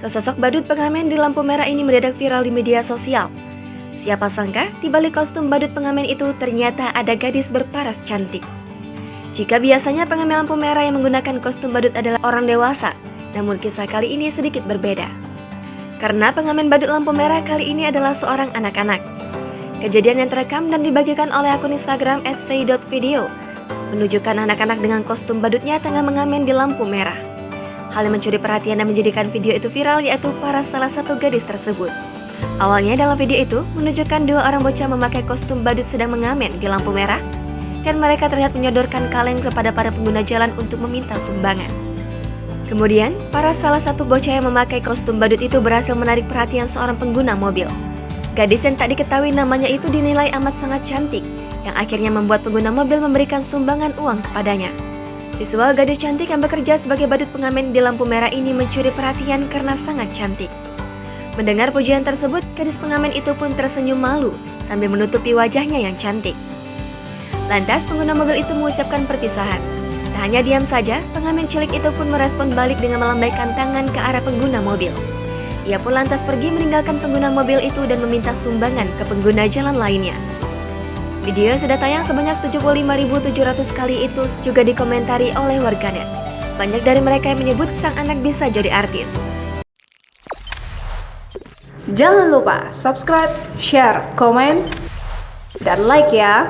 Sesosok badut pengamen di lampu merah ini mendadak viral di media sosial. Siapa sangka di balik kostum badut pengamen itu ternyata ada gadis berparas cantik. Jika biasanya pengamen lampu merah yang menggunakan kostum badut adalah orang dewasa, namun kisah kali ini sedikit berbeda. Karena pengamen badut lampu merah kali ini adalah seorang anak-anak. Kejadian yang terekam dan dibagikan oleh akun Instagram @say.video menunjukkan anak-anak dengan kostum badutnya tengah mengamen di lampu merah. Hal yang mencuri perhatian dan menjadikan video itu viral yaitu paras salah satu gadis tersebut. Awalnya dalam video itu menunjukkan dua orang bocah memakai kostum badut sedang mengamen di lampu merah dan mereka terlihat menyodorkan kaleng kepada para pengguna jalan untuk meminta sumbangan. Kemudian, paras salah satu bocah yang memakai kostum badut itu berhasil menarik perhatian seorang pengguna mobil. Gadis yang tak diketahui namanya itu dinilai amat sangat cantik, yang akhirnya membuat pengguna mobil memberikan sumbangan uang kepadanya. Visual gadis cantik yang bekerja sebagai badut pengamen di lampu merah ini mencuri perhatian karena sangat cantik. Mendengar pujian tersebut, gadis pengamen itu pun tersenyum malu sambil menutupi wajahnya yang cantik. Lantas pengguna mobil itu mengucapkan perpisahan. Tak hanya diam saja, pengamen cilik itu pun merespon balik dengan melambaikan tangan ke arah pengguna mobil. Ia pun lantas pergi meninggalkan pengguna mobil itu dan meminta sumbangan ke pengguna jalan lainnya. Video yang sudah tayang sebanyak 75.700 kali itu juga dikomentari oleh warganet. Banyak dari mereka yang menyebut sang anak bisa jadi artis. Jangan lupa subscribe, share, komen, dan like ya!